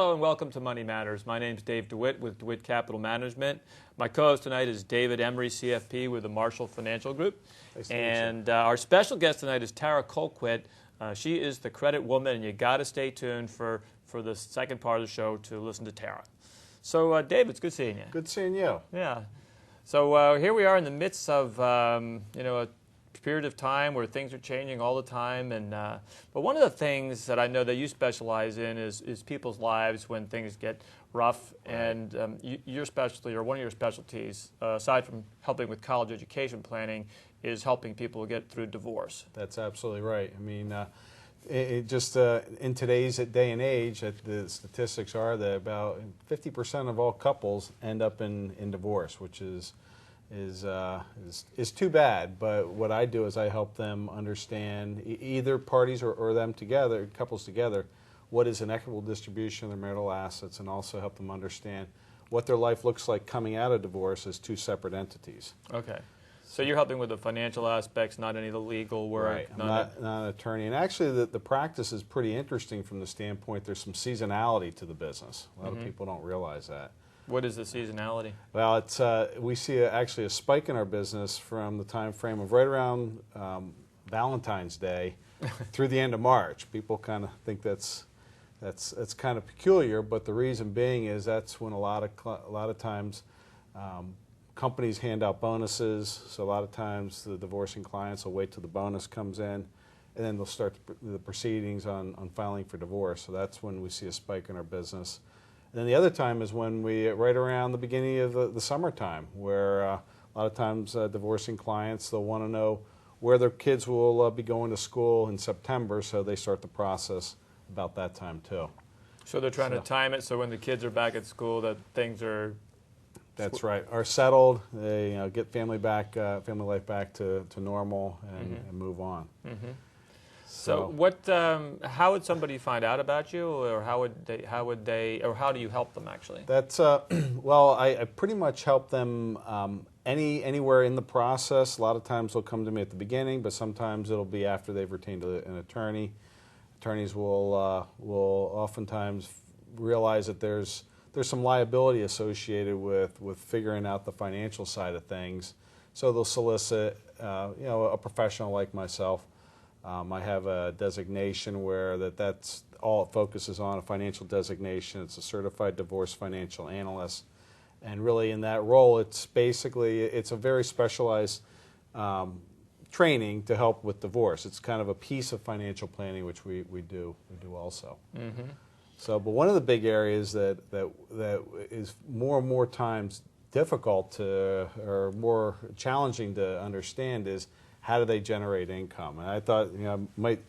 Hello and welcome to Money Matters. My name is Dave DeWitt with Witt Capital Management. My co-host tonight is David Emery, CFP with the Marshall Financial Group. Nice And our special guest tonight is Tara Colquitt. She is the credit woman, and you got to stay tuned for the second part of the show to listen to Tara. So, Dave, it's good seeing you. Good seeing you. Yeah. So here we are in the midst of a period of time where things are changing all the time, and but one of the things that I know that you specialize in is people's lives when things get rough, right. And your specialty, or one of your specialties, aside from helping with college education planning, is helping people get through divorce. That's absolutely right. I mean, in today's day and age, the statistics are that about 50% of all couples end up in divorce, which is too bad. But what I do is I help them understand, either parties or them together, couples together, what is an equitable distribution of their marital assets, and also help them understand what their life looks like coming out of divorce as two separate entities. Okay. So you're helping with the financial aspects, not any of the legal work? Right. I'm not an attorney. And actually the practice is pretty interesting from the standpoint there's some seasonality to the business. A lot of people don't realize that. What is the seasonality? Well, it's we see actually a spike in our business from the time frame of right around Valentine's Day through the end of March. People kind of think that's kind of peculiar, but the reason being is that's when a lot of times companies hand out bonuses. So a lot of times the divorcing clients will wait till the bonus comes in, and then they'll start the proceedings on filing for divorce. So that's when we see a spike in our business. And then the other time is when right around the beginning of the summertime, where a lot of times divorcing clients, they'll want to know where their kids will be going to school in September, so they start the process about that time too. So they're trying to time it so when the kids are back at school that things are... That's right, are settled, they get family life back to normal and move on. So how would somebody find out about you, or how do you help them actually? That's well, I pretty much help them anywhere in the process. A lot of times they'll come to me at the beginning, but sometimes it'll be after they've retained an attorney. Attorneys will oftentimes realize that there's some liability associated with figuring out the financial side of things, so they'll solicit a professional like myself. I have a designation where that's all it focuses on, a financial designation. It's a certified divorce financial analyst. And really in that role, it's a very specialized training to help with divorce. It's kind of a piece of financial planning, which we do also. So, but one of the big areas that is more and more times difficult or more challenging to understand is, how do they generate income? And I thought, I might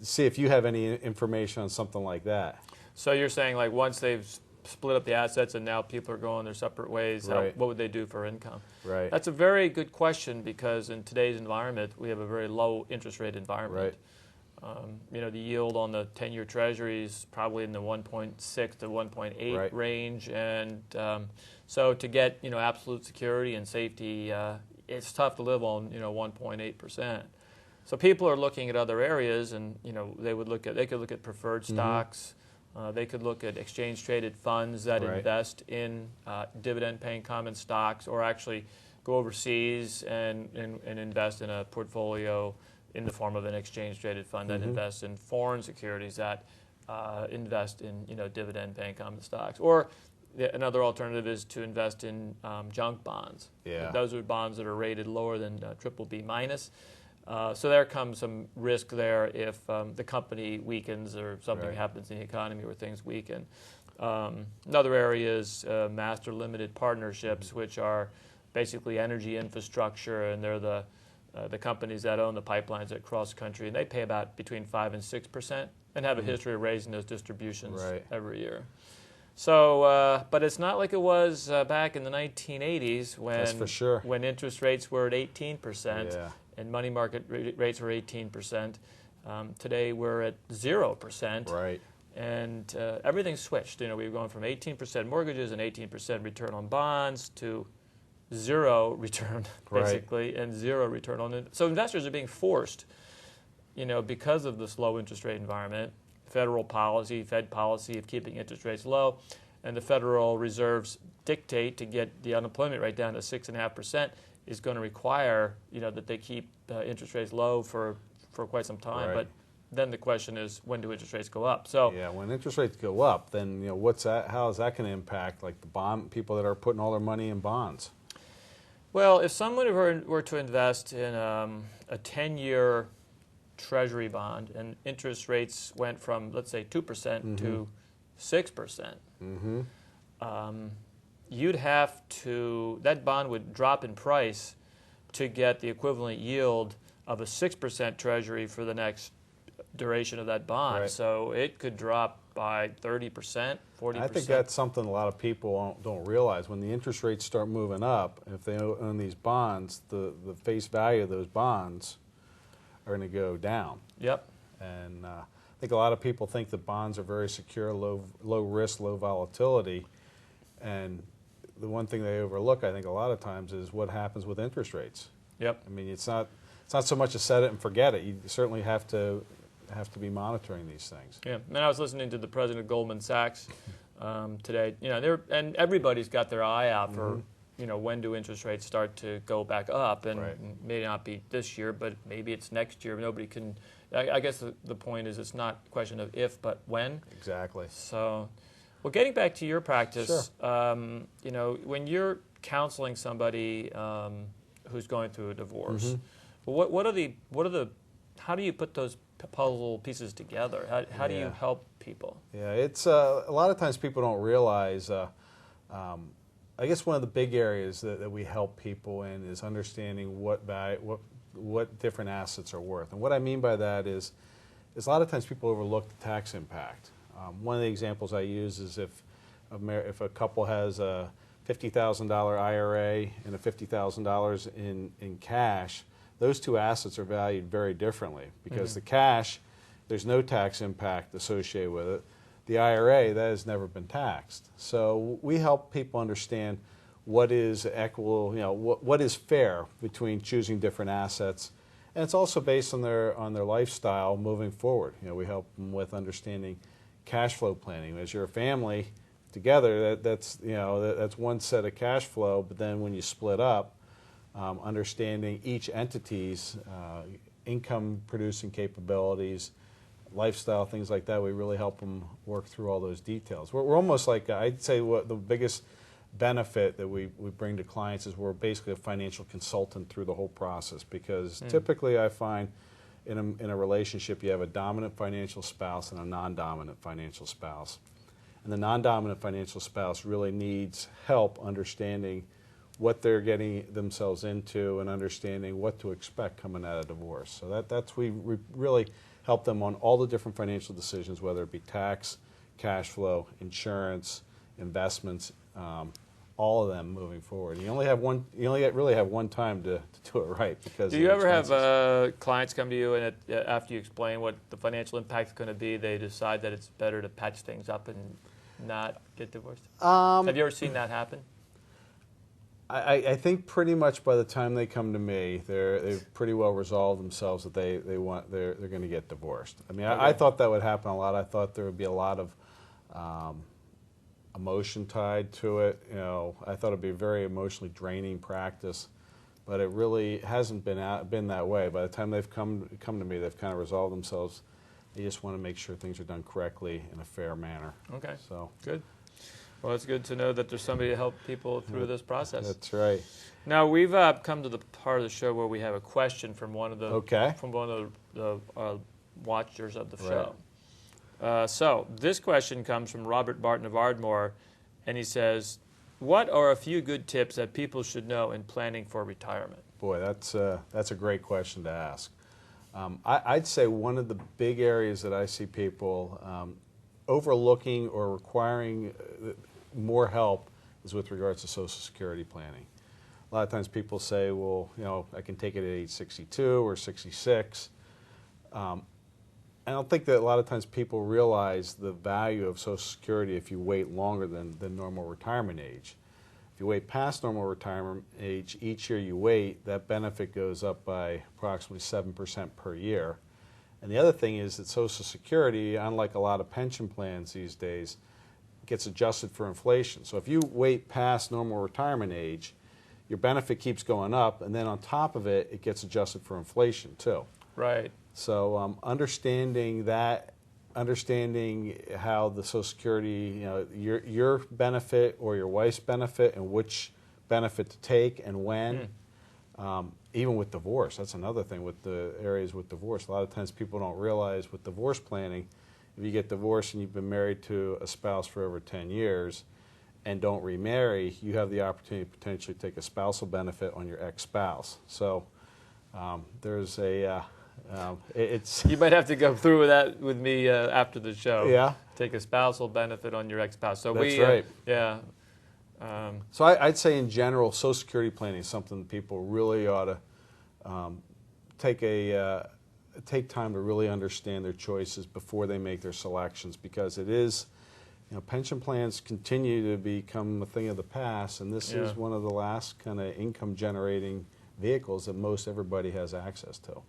see if you have any information on something like that. So you're saying, like, once they've split up the assets and now people are going their separate ways, right. What would they do for income? Right. That's a very good question, because in today's environment, we have a very low interest rate environment. Right. The yield on the 10-year Treasury is probably in the 1.6 to 1.8 right. range, and so to get absolute security and safety, it's tough to live on 1.8%. So people are looking at other areas, and they could look at preferred stocks. They could look at exchange traded funds that right. invest in dividend paying common stocks, or actually go overseas and invest in a portfolio in the form of an exchange traded fund that invests in foreign securities that invest in dividend paying common stocks. Or another alternative is to invest in junk bonds. Yeah. Those are bonds that are rated lower than BBB minus. So there comes some risk there if the company weakens or something right. happens in the economy where things weaken. Another area is master limited partnerships, which are basically energy infrastructure, and they're the companies that own the pipelines that cross country, and they pay about between 5% and 6%, and have a history of raising those distributions right. every year. So, but it's not like it was back in the 1980s when That's for sure. when interest rates were at 18%, yeah. and money market rates were 18%. Today we're at 0%. Right. And everything's switched. We've gone from 18% mortgages and 18% return on bonds to zero return, basically, right. and zero return on it. So investors are being forced, because of this low interest rate environment, federal policy, Fed policy of keeping interest rates low, and the Federal Reserve's dictate to get the unemployment rate down to 6.5% is going to require, that they keep interest rates low for quite some time. Right. But then the question is, when do interest rates go up? So yeah, when interest rates go up, then what's that? How is that going to impact like the bond people that are putting all their money in bonds? well, if someone were to invest in a 10-year Treasury bond and interest rates went from, let's say, 2% to 6%, you'd have to, that bond would drop in price to get the equivalent yield of a 6% Treasury for the next duration of that bond. Right. So it could drop by 30%, 40%. I think that's something a lot of people don't realize. When the interest rates start moving up, if they own these bonds, the face value of those bonds are going to go down. Yep. And I think a lot of people think that bonds are very secure, low risk, low volatility. And the one thing they overlook, I think, a lot of times is what happens with interest rates. Yep. I mean, it's not so much a set it and forget it. You certainly have to be monitoring these things. Yeah, and I was listening to the president of Goldman Sachs today. And everybody's got their eye out for when do interest rates start to go back up, and Right. it may not be this year, but maybe it's next year. Nobody can. I guess the point is it's not a question of if, but when. Exactly. So, well, getting back to your practice, Sure. When you're counseling somebody who's going through a divorce, what are the how do you put those puzzle pieces together? How do you help people? Yeah, it's a lot of times people don't realize. I guess one of the big areas that we help people in is understanding what different assets are worth. And what I mean by that is a lot of times people overlook the tax impact. One of the examples I use is if a couple has a $50,000 IRA and a $50,000 in cash, those two assets are valued very differently because the cash, there's no tax impact associated with it. The IRA, that has never been taxed. So we help people understand what is equitable, what is fair between choosing different assets. And it's also based on their lifestyle moving forward. We help them with understanding cash flow planning. As you're a family together, that's one set of cash flow, but then when you split up, understanding each entity's income producing capabilities, lifestyle, things like that, we really help them work through all those details. We're almost like, I'd say what the biggest benefit that we bring to clients is we're basically a financial consultant through the whole process, because typically I find in a relationship you have a dominant financial spouse and a non-dominant financial spouse. And the non-dominant financial spouse really needs help understanding what they're getting themselves into and understanding what to expect coming out of divorce. So that's we really help them on all the different financial decisions, whether it be tax, cash flow, insurance, investments, all of them moving forward. You only really have one time to do it right, because do you ever have clients come to you and after you explain what the financial impact is going to be, they decide that it's better to patch things up and not get divorced? Have you ever seen that happen? I think pretty much by the time they come to me, they've pretty well resolved themselves that they're going to get divorced. I mean, Okay. I thought that would happen a lot. I thought there would be a lot of emotion tied to it. I thought it'd be a very emotionally draining practice, but it really hasn't been that way. By the time they've come to me, they've kind of resolved themselves. They just want to make sure things are done correctly in a fair manner. Okay. So good. Well, it's good to know that there's somebody to help people through this process. That's right. Now we've come to the part of the show where we have a question from one of the watchers of the show. So this question comes from Robert Barton of Ardmore, and he says, "What are a few good tips that people should know in planning for retirement?" Boy, that's a great question to ask. I'd say one of the big areas that I see people overlooking or requiring more help is with regards to Social Security planning. A lot of times people say, well, I can take it at age 62 or 66. I don't think that a lot of times people realize the value of Social Security if you wait longer than normal retirement age. If you wait past normal retirement age, each year you wait, that benefit goes up by approximately 7% per year. And the other thing is that Social Security, unlike a lot of pension plans these days, gets adjusted for inflation. So if you wait past normal retirement age, your benefit keeps going up, and then on top of it, it gets adjusted for inflation too. Right. So understanding that, understanding how the Social Security, your benefit or your wife's benefit, and which benefit to take and when. Even with divorce, that's another thing with the areas with divorce. A lot of times people don't realize with divorce planning, if you get divorced and you've been married to a spouse for over 10 years and don't remarry, you have the opportunity to potentially take a spousal benefit on your ex-spouse. So there's a, it's... You might have to go through with that with me after the show. Yeah. Take a spousal benefit on your ex-spouse. So that's right. Yeah. So I'd say in general, Social Security planning is something that people really ought to take time to really understand their choices before they make their selections, because it is, pension plans continue to become a thing of the past, and this is one of the last kind of income generating vehicles that most everybody has access to.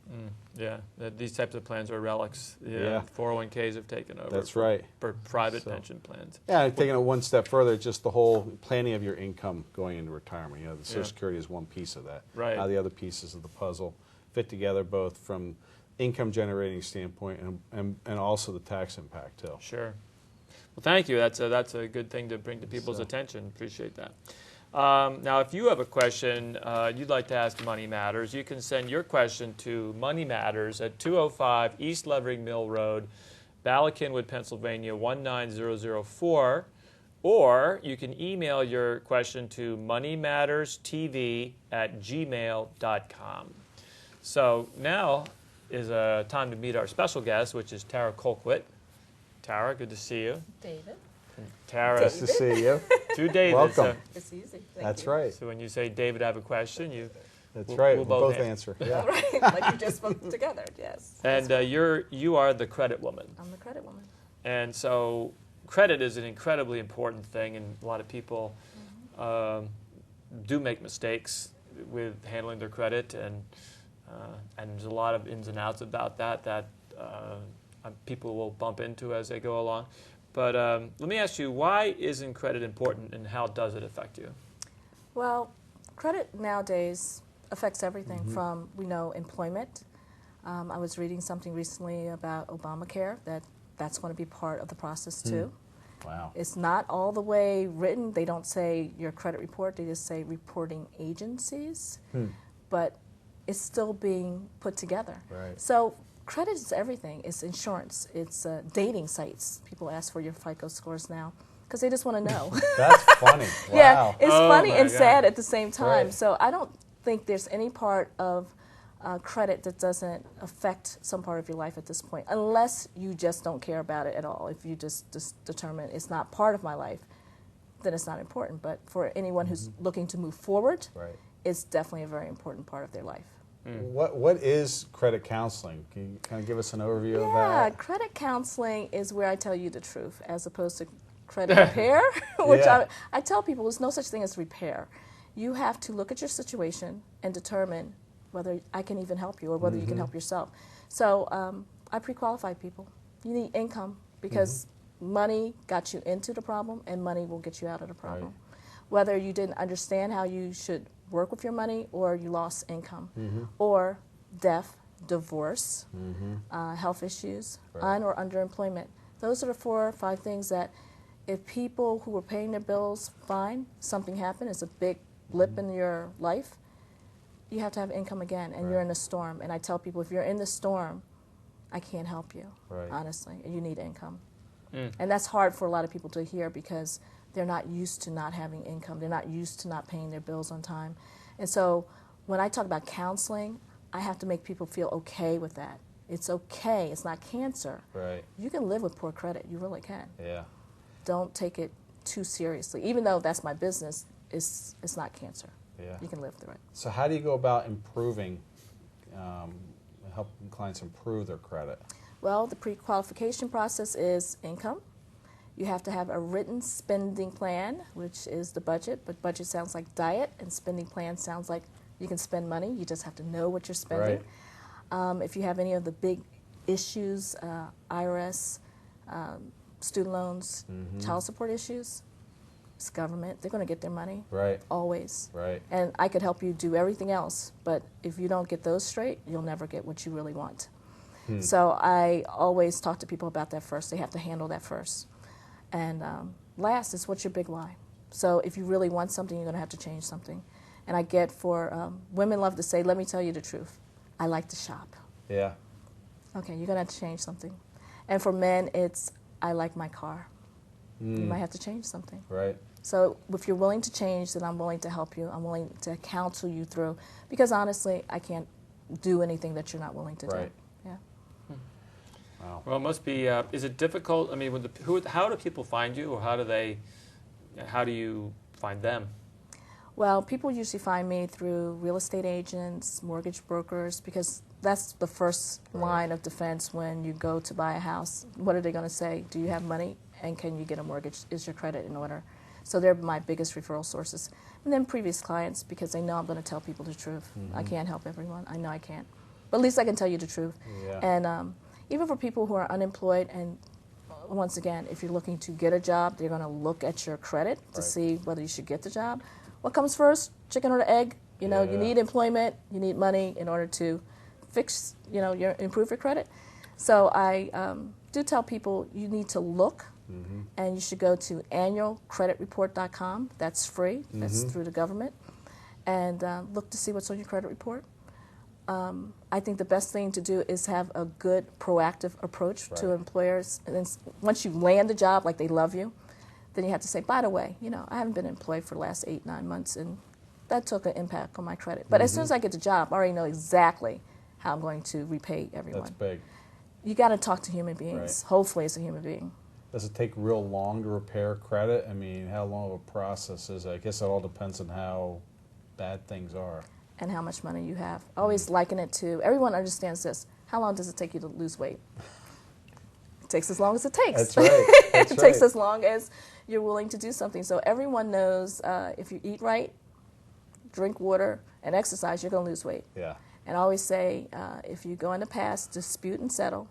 These types of plans are relics. 401ks have taken over. That's right. For private pension plans. Yeah, taking it one step further, just the whole planning of your income going into retirement. The Social Security is one piece of that. Right. How the other pieces of the puzzle fit together, both from income generating standpoint and also the tax impact too. Sure. Well, thank you. That's a good thing to bring to people's attention. Appreciate that. Now, if you have a question you'd like to ask Money Matters, you can send your question to Money Matters at 205 East Levering Mill Road, Bala Cynwyd, Pennsylvania 19004, or you can email your question to moneymatterstv@gmail.com. So now is a time to meet our special guest, which is Tara Colquitt. Tara, good to see you. David. Tara. Nice to see you. Two Davids. Welcome. It's easy. That's right. So when you say, David, I have a question, That's right. We'll both answer. Yeah. Right, like you just spoke together, yes. And you are the credit woman. I'm the credit woman. And so credit is an incredibly important thing, and a lot of people do make mistakes with handling their credit, and there's a lot of ins and outs about that people will bump into as they go along. But let me ask you, why isn't credit important, and how does it affect you? Well, credit nowadays affects everything from, employment. I was reading something recently about Obamacare, that's going to be part of the process too. Wow. It's not all the way written. They don't say your credit report, they just say reporting agencies. But it's still being put together. Right. So credit is everything. It's insurance. It's dating sites. People ask for your FICO scores now because they just want to know. That's funny. Wow. Yeah, it's funny and God. sad at the same time. Right. So I don't think there's any part of credit that doesn't affect some part of your life at this point, unless you just don't care about it at all. If you just determine it's not part of my life, then it's not important. But for anyone who's looking to move forward, Right. it's definitely a very important part of their life. What is credit counseling? Can you kind of give us an overview of Yeah, that? credit counseling is where I tell you the truth, as opposed to credit repair, which Yeah. I tell people there's no such thing as repair. You have to look at your situation and determine whether I can even help you or whether you can help yourself. So I pre-qualify people. You need income because money got you into the problem and money will get you out of the problem. Right. Whether you didn't understand how you should work with your money, or you lost income, or death, divorce, health issues, Right. or underemployment. Those are the 4 or 5 things that if people who were paying their bills fine, something happened, it's a big blip in your life, you have to have income again, and you're in a storm. And I tell people, if you're in the storm, I can't help you, Right. honestly, and you need income. And that's hard for a lot of people to hear because they're not used to not having income. They're not used to not paying their bills on time. And so when I talk about counseling, I have to make people feel okay with that. It's okay. It's not cancer. Right. You can live with poor credit. You really can. Yeah. Don't take it too seriously. Even though that's my business, it's not cancer. Yeah. You can live through it. So how do you go about improving, helping clients improve their credit? Well, the pre-qualification process is income. You have to have a written spending plan, which is the budget, but budget sounds like diet, and spending plan sounds like you can spend money. You just have to know what you're spending. Right. If you have any of the big issues, IRS, student loans, child support issues, it's government. They're going to get their money. Right. Always. Right. And I could help you do everything else, but if you don't get those straight, you'll never get what you really want. So I always talk to people about that first. They have to handle that first. And last is, what's your big why? So if you really want something, you're going to have to change something. And I get for women love to say, let me tell you the truth. I like to shop. Yeah. Okay, you're going to have to change something. And for men, it's, I like my car. You might have to change something. Right. So if you're willing to change, then I'm willing to help you. I'm willing to counsel you through. Because honestly, I can't do anything that you're not willing to Right. do. Yeah. Wow. Well, it must be. Is it difficult? I mean, how do people find you, or how do you find them? Well, people usually find me through real estate agents, mortgage brokers, because that's the first line of defense when you go to buy a house. What are they going to say? Do you have money, and can you get a mortgage? Is your credit in order? So they're my biggest referral sources. And then previous clients, because they know I'm going to tell people the truth. I can't help everyone. I know I can't. But at least I can tell you the truth. Yeah. And even for people who are unemployed, and once again, if you're looking to get a job, they're going to look at your credit to see whether you should get the job. What comes first, chicken or the egg? You know, you need employment, you need money in order to fix, improve your credit. So I do tell people you need to look, and you should go to annualcreditreport.com. That's free. That's through the government. And look to see what's on your credit report. I think the best thing to do is have a good proactive approach to employers. And then once you land a job, like they love you, then you have to say, by the way, I haven't been employed for the last 8-9 months, and that took an impact on my credit. But as soon as I get the job, I already know exactly how I'm going to repay everyone. That's big. You got to talk to human beings. Right. Hopefully it's a human being. Does it take real long to repair credit? I mean, how long of a process is it? I guess it all depends on how bad things are. And how much money you have. I always liken it to, everyone understands this. How long does it take you to lose weight? It takes as long as it takes. That's right. That's It takes as long as you're willing to do something. So everyone knows if you eat right, drink water, and exercise, you're going to lose weight. Yeah. And I always say, if you go in the past, dispute and settle.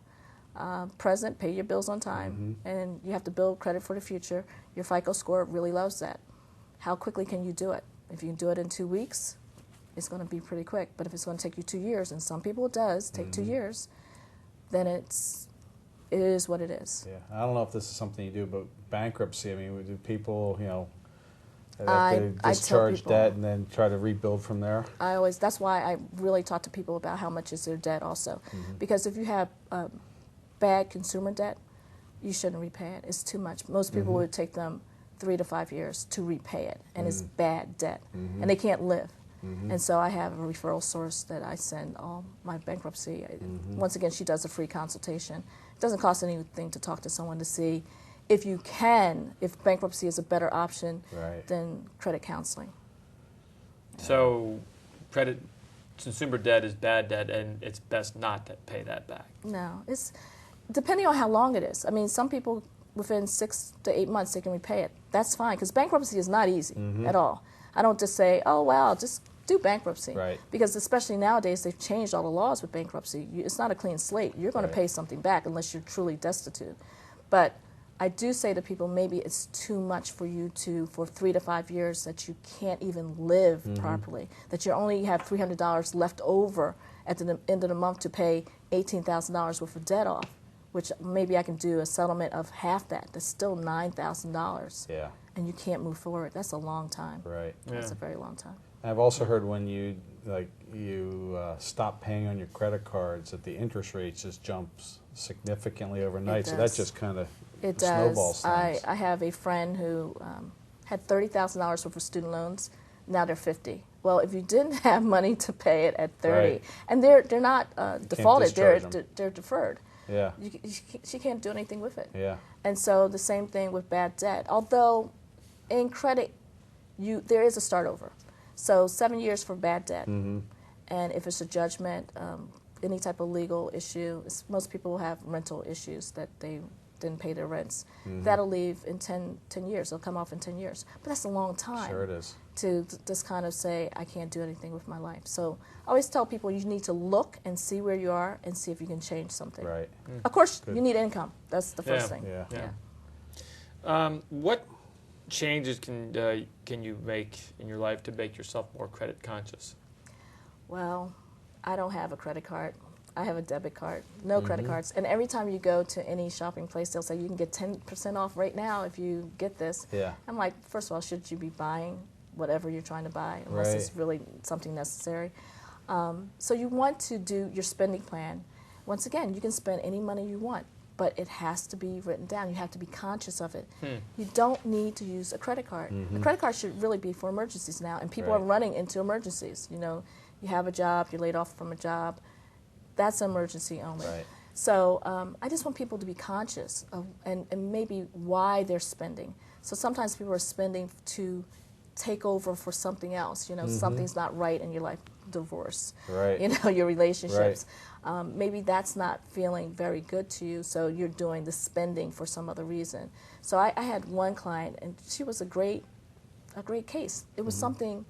Present, pay your bills on time, and you have to build credit for the future. Your FICO score really loves that. How quickly can you do it? If you can do it in 2 weeks, it's going to be pretty quick. But if it's going to take you 2 years, and some people it does take 2 years, then it is what it is. Yeah. I don't know if this is something you do, but bankruptcy, I mean, do people, that I have to tell discharge people- debt and then try to rebuild from there? That's why I really talk to people about how much is their debt also. Because if you have bad consumer debt, you shouldn't repay it. It's too much. Most people would take them 3 to 5 years to repay it, and it's bad debt, and they can't live. And so I have a referral source that I send all my bankruptcy. Once again, she does a free consultation. It doesn't cost anything to talk to someone to see if bankruptcy is a better option than credit counseling. So, consumer debt is bad debt, and it's best not to pay that back. No, it's depending on how long it is. I mean, some people within 6 to 8 months they can repay it. That's fine, because bankruptcy is not easy at all. I don't just say, oh wow, just do bankruptcy. Right. Because especially nowadays they've changed all the laws with bankruptcy. It's not a clean slate. You're going to pay something back unless you're truly destitute. But I do say to people, maybe it's too much for you for 3 to 5 years that you can't even live properly, that you only have $300 left over at the end of the month to pay $18,000 worth of debt off, which maybe I can do a settlement of half that. That's still $9,000. Yeah. And you can't move forward. That's a long time. Right. That's a very long time. I've also heard when you stop paying on your credit cards that the interest rate just jumps significantly overnight. So that just kind of snowballs things. I have a friend who had $30,000 worth of student loans. Now they're $50,000. Well, if you didn't have money to pay it at $30,000, and they're not defaulted, they're deferred. Yeah. She can't do anything with it. Yeah. And so the same thing with bad debt. Although in credit, there is a start over. So 7 years for bad debt. And if it's a judgment, any type of legal issue, most people have rental issues that they didn't pay their rents. That'll leave in 10 years. It'll come off in 10 years. But that's a long time. Sure it is. To just kind of say, I can't do anything with my life. So I always tell people you need to look and see where you are and see if you can change something. Right. Of course, Good. you need income. That's the first Yeah. thing. Yeah. What changes can you make in your life to make yourself more credit conscious? Well, I don't have a credit card. I have a debit card, no credit cards. And every time you go to any shopping place, they'll say you can get 10% off right now if you get this. Yeah. I'm like, first of all, should you be buying whatever you're trying to buy unless it's really something necessary? So you want to do your spending plan. Once again, you can spend any money you want, but it has to be written down. You have to be conscious of it. You don't need to use a credit card. A credit card should really be for emergencies now, and people are running into emergencies. You know, you have a job, you're laid off from a job. That's an emergency only. Right. So I just want people to be conscious of and maybe why they're spending. So sometimes people are spending to take over for something else. You know, something's not right in your life, divorce. Right. You know, your relationships. Maybe that's not feeling very good to you, so you're doing the spending for some other reason. So I had one client, and she was a great case. It was something.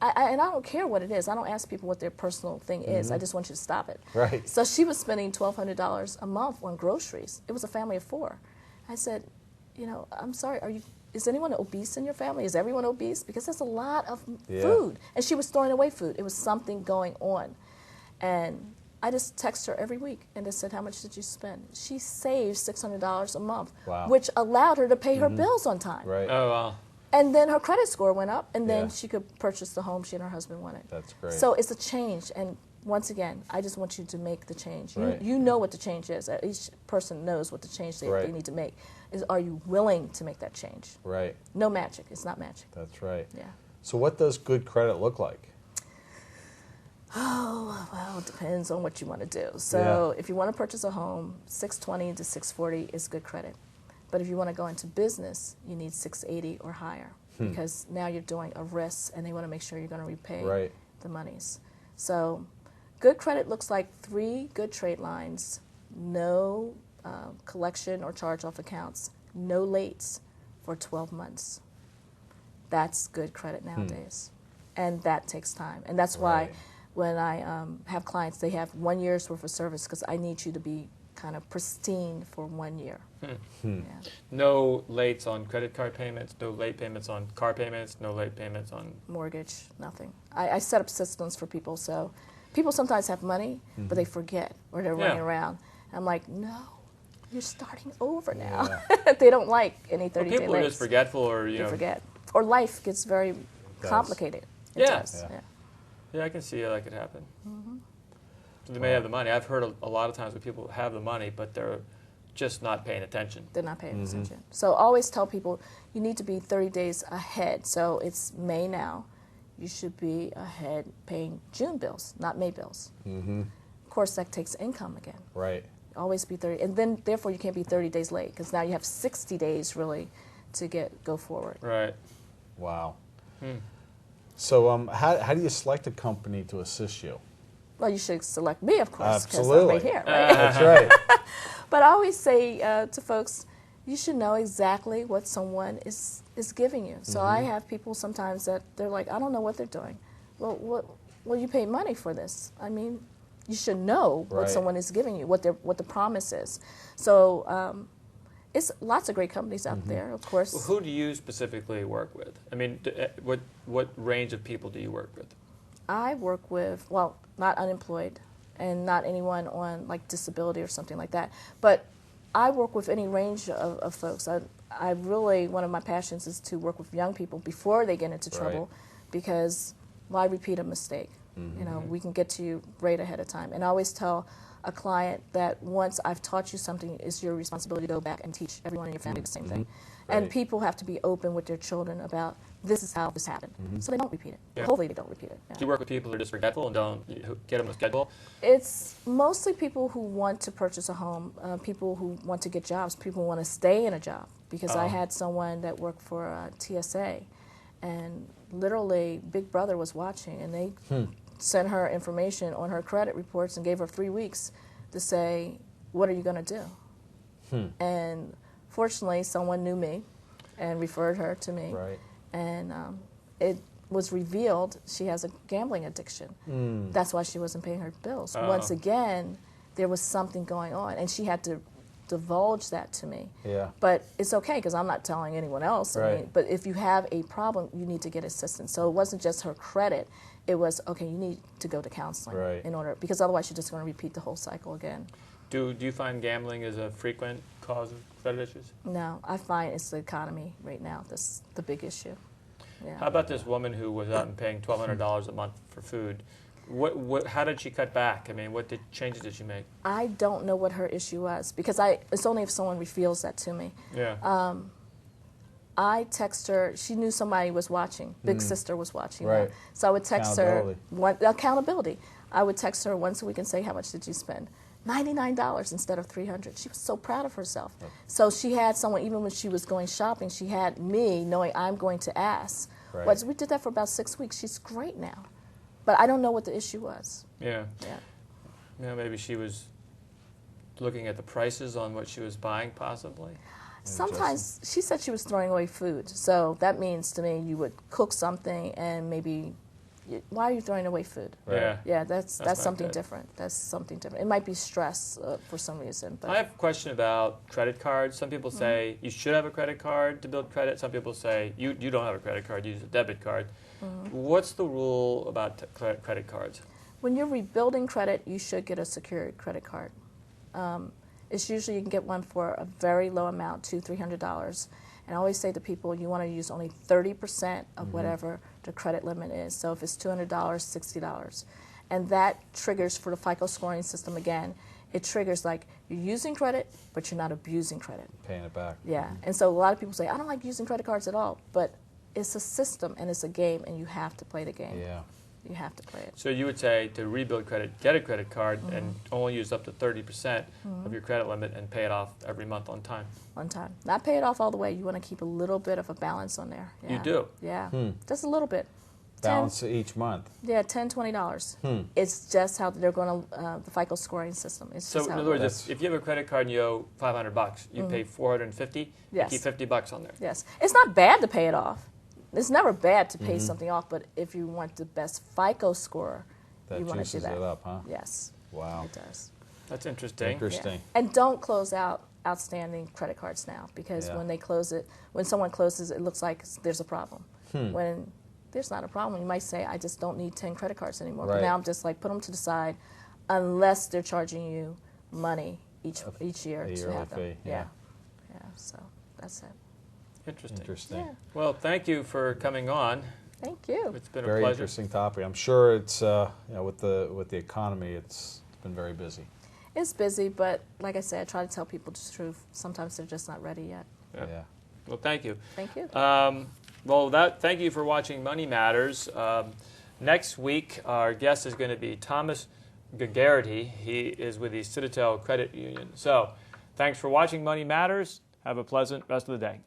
And I don't care what it is. I don't ask people what their personal thing is. I just want you to stop it. Right. So she was spending $1,200 a month on groceries. It was a family of 4. I said, you know, I'm sorry, is anyone obese in your family? Is everyone obese? Because there's a lot of food. And she was throwing away food. It was something going on. And I just text her every week and just said, how much did you spend? She saved $600 a month, which allowed her to pay her bills on time. Right. Oh, wow. And then her credit score went up, and then she could purchase the home she and her husband wanted. That's great. So it's a change, and once again, I just want you to make the change. Right. You know what the change is. Each person knows what the change they need to make. Are you willing to make that change? Right. No magic. It's not magic. That's right. Yeah. So what does good credit look like? Oh, well, it depends on what you want to do. So if you want to purchase a home, 620 to 640 is good credit. But if you want to go into business, you need 680 or higher because now you're doing a risk, and they want to make sure you're going to repay the monies. So good credit looks like 3 good trade lines, no collection or charge-off accounts, no lates for 12 months. That's good credit nowadays, and that takes time. And that's why when I have clients, they have 1 year's worth of service because I need you to be kind of pristine for 1 year. Yeah. No lates on credit card payments, no late payments on car payments, no late payments on Mortgage, nothing. I set up systems for people, so people sometimes have money, but they forget, or they're running around. I'm like, no, you're starting over now. They don't like any 30-day people are lates. just forgetful, or They forget. Or life gets very complicated. It does. Yeah, I can see how that could happen. So they may have the money. I've heard a lot of times where people have the money, but they're just not paying attention. They're not paying attention. So always tell people you need to be 30 days ahead. So it's May now. You should be ahead paying June bills, not May bills. Of course, that takes income again. Right. Always be 30. And then, therefore, you can't be 30 days late because now you have 60 days, really, to go forward. Right. Wow. So how do you select a company to assist you? Well, you should select me, of course, because I'm Absolutely. right here, right? That's right. But I always say to folks, you should know exactly what someone is giving you. So I have people sometimes that they're like, I don't know what they're doing. Well, you pay money for this. I mean, you should know what someone is giving you, what the promise is. So it's lots of great companies out there, of course. Well, who do you specifically work with? I mean, what range of people do you work with? I work with, well, not unemployed and not anyone on like disability or something like that. But I work with any range of folks. I really, one of my passions is to work with young people before they get into trouble because why repeat a mistake? You know, we can get to you right ahead of time. And I always tell a client that once I've taught you something, it's your responsibility to go back and teach everyone in your family the same thing. And people have to be open with their children about this is how this happened, so they don't repeat it. Hopefully they don't repeat it. Do you work with people who are just forgetful and don't get them a schedule? It's mostly people who want to purchase a home, people who want to get jobs, people who want to stay in a job. Because I had someone that worked for TSA, and literally Big Brother was watching, and they sent her information on her credit reports and gave her 3 weeks to say, what are you going to do? And fortunately, someone knew me and referred her to me. Right. And it was revealed she has a gambling addiction. That's why she wasn't paying her bills. Once again, there was something going on, and she had to divulge that to me. Yeah. But it's okay because I'm not telling anyone else. I Right. mean, but if you have a problem, you need to get assistance. So it wasn't just her credit. It was, okay, you need to go to counseling Right. in order, because otherwise you're just going to repeat the whole cycle again. Do you find gambling is a frequent cause of credit issues? No, I find it's the economy right now that's the big issue. Yeah. How about this woman who was out and paying $1,200 a month for food? How did she cut back? I mean, what changes did she make? I don't know what her issue was, because it's only if someone reveals that to me. Yeah. I text her. She knew somebody was watching. Big sister was watching. Right. That. So I would text her. Accountability. Accountability. I would text her once a week and say, how much did you spend? $99 instead of $300. She was so proud of herself. Yep. So she had someone, even when she was going shopping, she had me knowing I'm going to ask. Right. We did that for about 6 weeks. She's great now. But I don't know what the issue was. Yeah. Yeah. Yeah, maybe she was looking at the prices on what she was buying, possibly. Sometimes she said she was throwing away food. So that means to me you would cook something and maybe, why are you throwing away food? Right. Yeah. Yeah, that's something good. different. That's something different. It might be stress for some reason. But I have a question about credit cards. Some people say you should have a credit card to build credit. Some people say you don't have a credit card, you use a debit card. What's the rule about credit cards? when you're rebuilding credit, you should get a secured credit card. It's usually you can get one for a very low amount, $200-300. And I always say to people, you want to use only 30% of whatever the credit limit is. So if it's $200, $60. And that triggers for the FICO scoring system again. It triggers like you're using credit, but you're not abusing credit. Paying it back. Yeah. And so a lot of people say, I don't like using credit cards at all. But it's a system and it's a game, and you have to play the game. Yeah. You have to play it. So you would say to rebuild credit, get a credit card and only use up to 30% of your credit limit and pay it off every month on time. On time. Not pay it off all the way. You want to keep a little bit of a balance on there. Yeah. You do? Yeah. Just a little bit. Balance each month. Yeah, $10, $20. It's just how they're going to, the FICO scoring system. It's So just in how other it words, if you have a credit card and you owe $500, you pay $450, Yes. you keep $50 on there. Yes. It's not bad to pay it off. It's never bad to pay something off, but if you want the best FICO score, That you want to do juices that. it up, huh? Yes. Wow. It does. That's interesting. Interesting. Yeah. And don't close out outstanding credit cards now, because Yeah. when they close it, when someone closes, it looks like there's a problem. When there's not a problem, you might say, I just don't need 10 credit cards anymore. But Right. now I'm just like, put them to the side, unless they're charging you money each year a to yearly have them. fee, yeah. Yeah. So that's it. Interesting. Interesting. Yeah. Well, thank you for coming on. Thank you. It's been Very a pleasure. interesting topic. I'm sure it's with the economy, it's been very busy. It's busy, but like I said, I try to tell people the truth. Sometimes they're just not ready yet. Yeah. Well, thank you. Thank you. Thank you for watching Money Matters. Next week, our guest is going to be Thomas Gaggerty. He is with the Citadel Credit Union. So, thanks for watching Money Matters. Have a pleasant rest of the day.